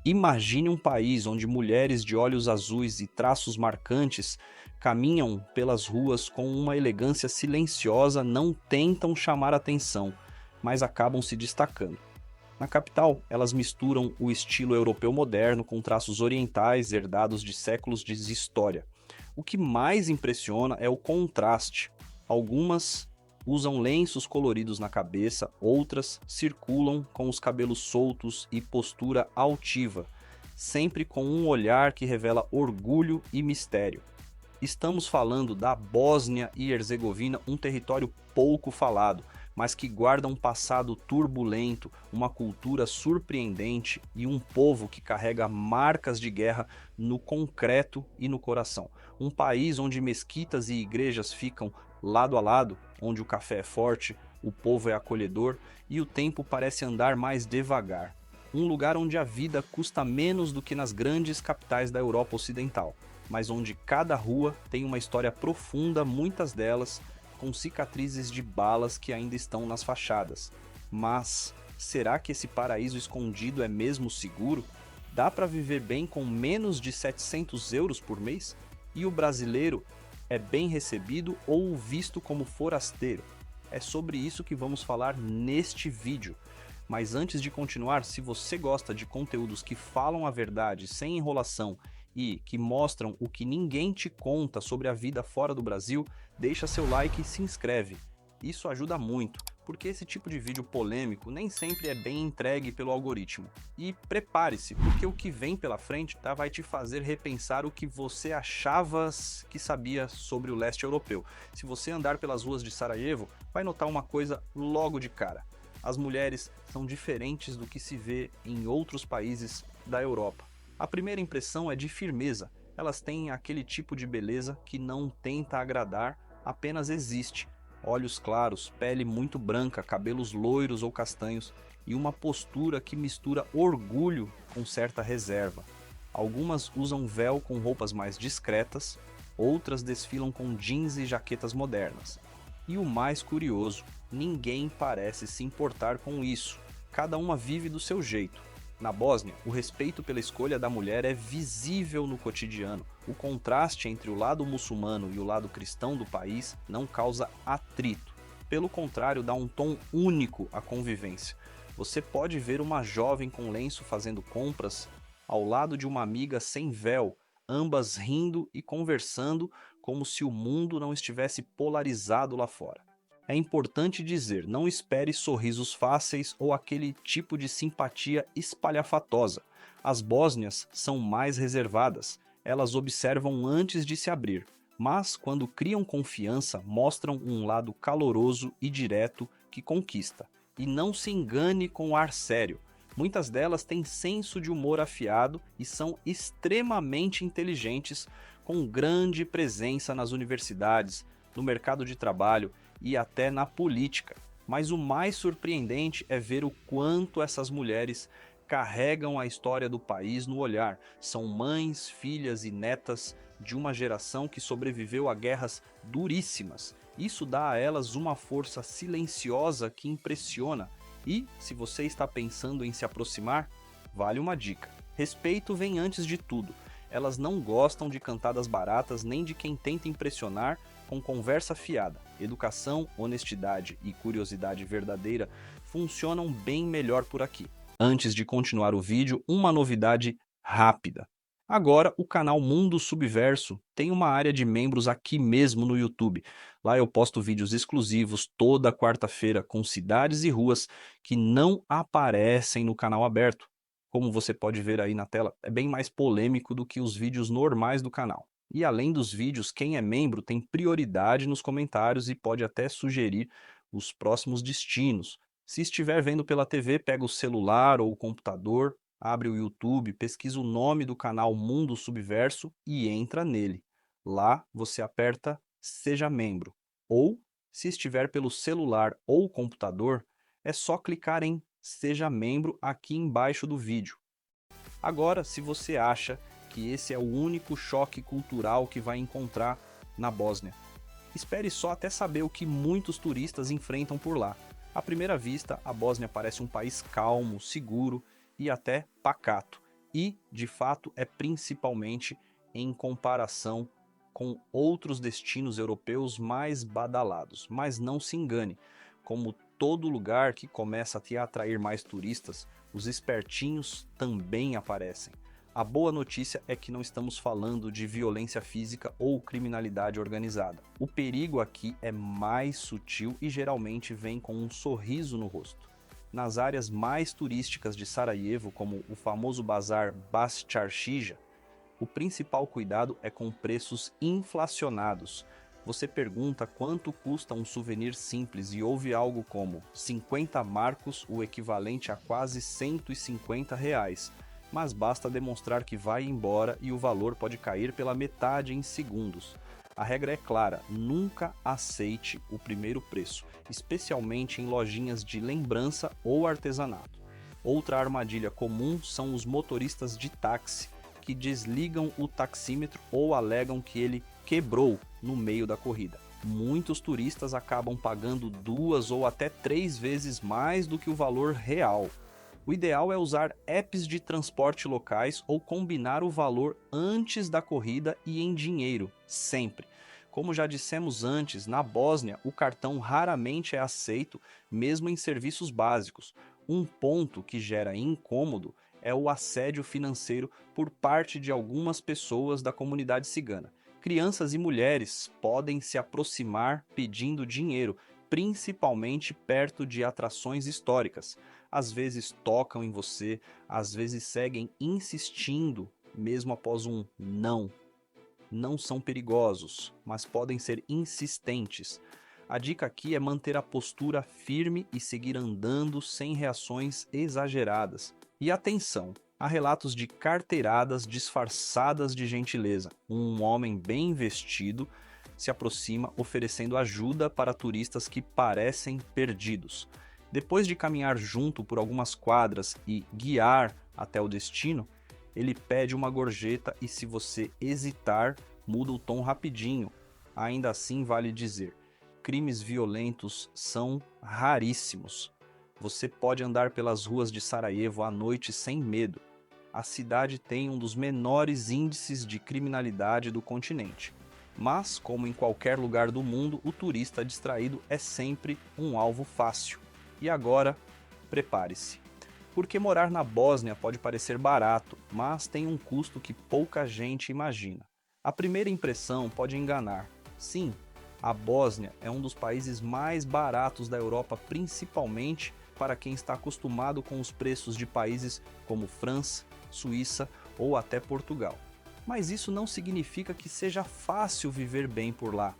Imagine um país onde mulheres de olhos azuis e traços marcantes caminham pelas ruas com uma elegância silenciosa, não tentam chamar atenção, mas acabam se destacando. Na capital, elas misturam o estilo europeu moderno com traços orientais herdados de séculos de história. O que mais impressiona é o contraste. Algumas usam lenços coloridos na cabeça, outras circulam com os cabelos soltos e postura altiva, sempre com um olhar que revela orgulho e mistério. Estamos falando da Bósnia e Herzegovina, um território pouco falado, mas que guarda um passado turbulento, uma cultura surpreendente e um povo que carrega marcas de guerra no concreto e no coração. Um país onde mesquitas e igrejas ficam lado a lado, onde o café é forte, o povo é acolhedor e o tempo parece andar mais devagar. Um lugar onde a vida custa menos do que nas grandes capitais da Europa Ocidental, mas onde cada rua tem uma história profunda, muitas delas com cicatrizes de balas que ainda estão nas fachadas. Mas será que esse paraíso escondido é mesmo seguro? Dá para viver bem com menos de 700 euros por mês? E o brasileiro é bem recebido ou visto como forasteiro? É sobre isso que vamos falar neste vídeo. Mas antes de continuar, se você gosta de conteúdos que falam a verdade sem enrolação e que mostram o que ninguém te conta sobre a vida fora do Brasil, deixa seu like e se inscreve. Isso ajuda muito, porque esse tipo de vídeo polêmico nem sempre é bem entregue pelo algoritmo. E prepare-se, porque o que vem pela frente vai te fazer repensar o que você achava que sabia sobre o leste europeu. Se você andar pelas ruas de Sarajevo, vai notar uma coisa logo de cara. As mulheres são diferentes do que se vê em outros países da Europa. A primeira impressão é de firmeza. Elas têm aquele tipo de beleza que não tenta agradar, apenas existe. Olhos claros, pele muito branca, cabelos loiros ou castanhos e uma postura que mistura orgulho com certa reserva. Algumas usam véu com roupas mais discretas, outras desfilam com jeans e jaquetas modernas. E o mais curioso, ninguém parece se importar com isso. Cada uma vive do seu jeito. Na Bósnia, o respeito pela escolha da mulher é visível no cotidiano. O contraste entre o lado muçulmano e o lado cristão do país não causa atrito. Pelo contrário, dá um tom único à convivência. Você pode ver uma jovem com lenço fazendo compras ao lado de uma amiga sem véu, ambas rindo e conversando como se o mundo não estivesse polarizado lá fora. É importante dizer, não espere sorrisos fáceis ou aquele tipo de simpatia espalhafatosa. As bósnias são mais reservadas, elas observam antes de se abrir, mas quando criam confiança, mostram um lado caloroso e direto que conquista. E não se engane com o ar sério. Muitas delas têm senso de humor afiado e são extremamente inteligentes, com grande presença nas universidades, no mercado de trabalho e até na política. Mas o mais surpreendente é ver o quanto essas mulheres carregam a história do país no olhar. São mães, filhas e netas de uma geração que sobreviveu a guerras duríssimas. Isso dá a elas uma força silenciosa que impressiona. E, se você está pensando em se aproximar, vale uma dica. Respeito vem antes de tudo. Elas não gostam de cantadas baratas nem de quem tenta impressionar com conversa fiada. Educação, honestidade e curiosidade verdadeira funcionam bem melhor por aqui. Antes de continuar o vídeo, uma novidade rápida. Agora, o canal Mundo Subverso tem uma área de membros aqui mesmo no YouTube. Lá eu posto vídeos exclusivos toda quarta-feira com cidades e ruas que não aparecem no canal aberto. Como você pode ver aí na tela, é bem mais polêmico do que os vídeos normais do canal. E além dos vídeos, quem é membro tem prioridade nos comentários e pode até sugerir os próximos destinos. Se estiver vendo pela TV, pega o celular ou o computador, abre o YouTube, pesquisa o nome do canal Mundo Subverso e entra nele. Lá você aperta Seja Membro. Ou, se estiver pelo celular ou computador, é só clicar em Seja Membro aqui embaixo do vídeo. Agora, se você acha que esse é o único choque cultural que vai encontrar na Bósnia, espere só até saber o que muitos turistas enfrentam por lá. À primeira vista, a Bósnia parece um país calmo, seguro e até pacato. E, de fato, é principalmente em comparação com outros destinos europeus mais badalados. Mas não se engane, como todo lugar que começa a te atrair mais turistas, os espertinhos também aparecem. A boa notícia é que não estamos falando de violência física ou criminalidade organizada. O perigo aqui é mais sutil e geralmente vem com um sorriso no rosto. Nas áreas mais turísticas de Sarajevo, como o famoso bazar Baščaršija, o principal cuidado é com preços inflacionados. Você pergunta quanto custa um souvenir simples e ouve algo como 50 marcos, o equivalente a quase R$ 150, mas basta demonstrar que vai embora e o valor pode cair pela metade em segundos. A regra é clara, nunca aceite o primeiro preço, especialmente em lojinhas de lembrança ou artesanato. Outra armadilha comum são os motoristas de táxi, que desligam o taxímetro ou alegam que ele quebrou no meio da corrida. Muitos turistas acabam pagando 2 ou até 3 vezes mais do que o valor real. O ideal é usar apps de transporte locais ou combinar o valor antes da corrida e em dinheiro, sempre. Como já dissemos antes, na Bósnia o cartão raramente é aceito, mesmo em serviços básicos. Um ponto que gera incômodo é o assédio financeiro por parte de algumas pessoas da comunidade cigana. Crianças e mulheres podem se aproximar pedindo dinheiro, principalmente perto de atrações históricas. Às vezes tocam em você, às vezes seguem insistindo, mesmo após um não. Não são perigosos, mas podem ser insistentes. A dica aqui é manter a postura firme e seguir andando sem reações exageradas. E atenção! Há relatos de carteiradas disfarçadas de gentileza. Um homem bem vestido se aproxima oferecendo ajuda para turistas que parecem perdidos. Depois de caminhar junto por algumas quadras e guiar até o destino, ele pede uma gorjeta e, se você hesitar, muda o tom rapidinho. Ainda assim, vale dizer, crimes violentos são raríssimos. Você pode andar pelas ruas de Sarajevo à noite sem medo. A cidade tem um dos menores índices de criminalidade do continente. Mas, como em qualquer lugar do mundo, o turista distraído é sempre um alvo fácil. E agora, prepare-se. Porque morar na Bósnia pode parecer barato, mas tem um custo que pouca gente imagina. A primeira impressão pode enganar. Sim, a Bósnia é um dos países mais baratos da Europa, principalmente para quem está acostumado com os preços de países como França, Suíça ou até Portugal. Mas isso não significa que seja fácil viver bem por lá.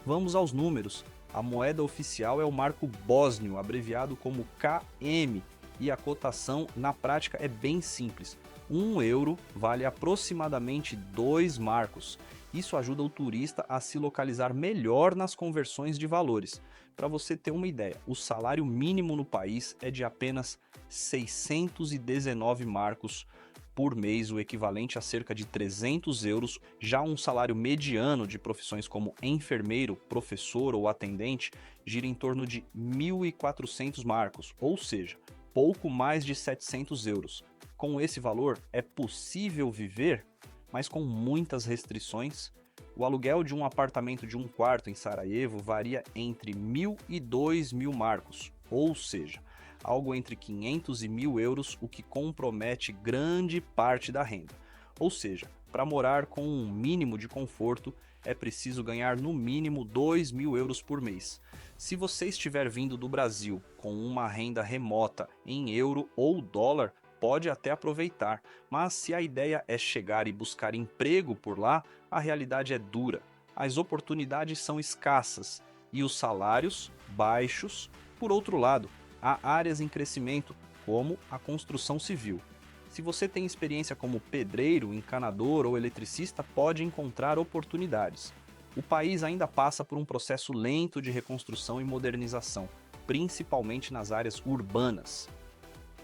Vamos aos números. A moeda oficial é o marco bósnio, abreviado como KM, e a cotação na prática é bem simples. 1 euro vale aproximadamente 2 marcos. Isso ajuda o turista a se localizar melhor nas conversões de valores. Para você ter uma ideia, o salário mínimo no país é de apenas 619 marcos por mês, o equivalente a cerca de 300 euros. Já um salário mediano de profissões como enfermeiro, professor ou atendente gira em torno de 1.400 marcos, ou seja, pouco mais de 700 euros. Com esse valor, é possível viver, mas com muitas restrições. O aluguel de um apartamento de um quarto em Sarajevo varia entre 1.000 e 2.000 marcos, ou seja, algo entre 500 e 1.000 euros, o que compromete grande parte da renda. Ou seja, para morar com um mínimo de conforto, é preciso ganhar no mínimo 2.000 euros por mês. Se você estiver vindo do Brasil com uma renda remota em euro ou dólar, pode até aproveitar, mas se a ideia é chegar e buscar emprego por lá, a realidade é dura. As oportunidades são escassas e os salários baixos. Por outro lado, há áreas em crescimento, como a construção civil. Se você tem experiência como pedreiro, encanador ou eletricista, pode encontrar oportunidades. O país ainda passa por um processo lento de reconstrução e modernização, principalmente nas áreas urbanas.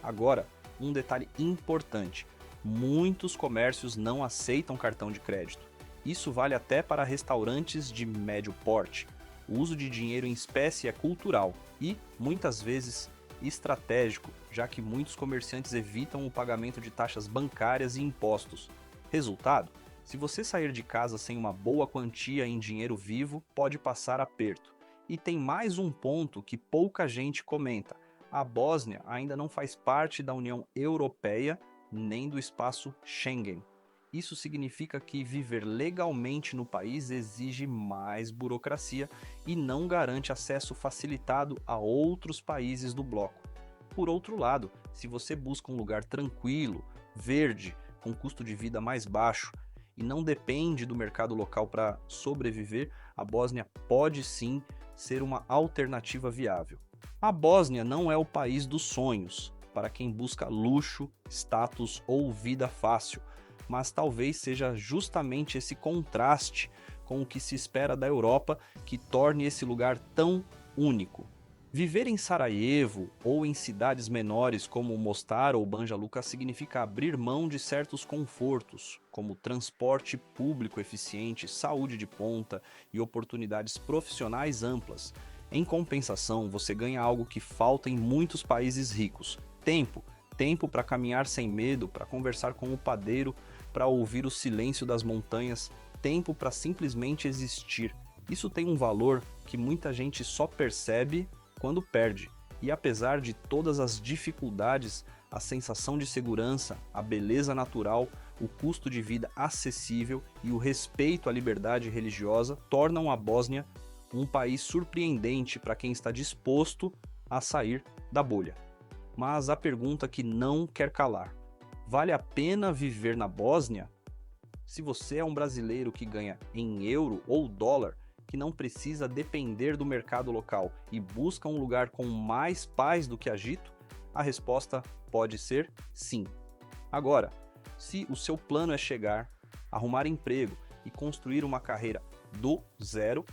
Agora, um detalhe importante: muitos comércios não aceitam cartão de crédito. Isso vale até para restaurantes de médio porte. O uso de dinheiro em espécie é cultural e, muitas vezes, estratégico, já que muitos comerciantes evitam o pagamento de taxas bancárias e impostos. Resultado? Se você sair de casa sem uma boa quantia em dinheiro vivo, pode passar aperto. E tem mais um ponto que pouca gente comenta: a Bósnia ainda não faz parte da União Europeia nem do espaço Schengen. Isso significa que viver legalmente no país exige mais burocracia e não garante acesso facilitado a outros países do bloco. Por outro lado, se você busca um lugar tranquilo, verde, com custo de vida mais baixo e não depende do mercado local para sobreviver, a Bósnia pode sim ser uma alternativa viável. A Bósnia não é o país dos sonhos para quem busca luxo, status ou vida fácil, mas talvez seja justamente esse contraste com o que se espera da Europa que torne esse lugar tão único. Viver em Sarajevo ou em cidades menores como Mostar ou Banja Luka significa abrir mão de certos confortos, como transporte público eficiente, saúde de ponta e oportunidades profissionais amplas. Em compensação, você ganha algo que falta em muitos países ricos: tempo. Tempo para caminhar sem medo, para conversar com o padeiro, para ouvir o silêncio das montanhas, tempo para simplesmente existir. Isso tem um valor que muita gente só percebe quando perde. E apesar de todas as dificuldades, a sensação de segurança, a beleza natural, o custo de vida acessível e o respeito à liberdade religiosa tornam a Bósnia um país surpreendente para quem está disposto a sair da bolha. Mas a pergunta que não quer calar: vale a pena viver na Bósnia? Se você é um brasileiro que ganha em euro ou dólar, que não precisa depender do mercado local e busca um lugar com mais paz do que agito, a resposta pode ser sim. Agora, se o seu plano é chegar, arrumar emprego e construir uma carreira do zero,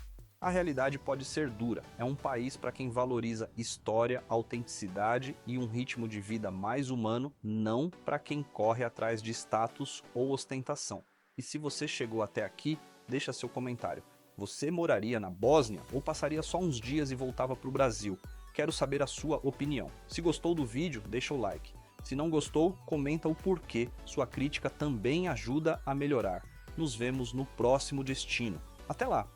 a realidade pode ser dura. É um país para quem valoriza história, autenticidade e um ritmo de vida mais humano, não para quem corre atrás de status ou ostentação. E se você chegou até aqui, deixa seu comentário. Você moraria na Bósnia ou passaria só uns dias e voltava para o Brasil? Quero saber a sua opinião. Se gostou do vídeo, deixa o like. Se não gostou, comenta o porquê. Sua crítica também ajuda a melhorar. Nos vemos no próximo destino. Até lá!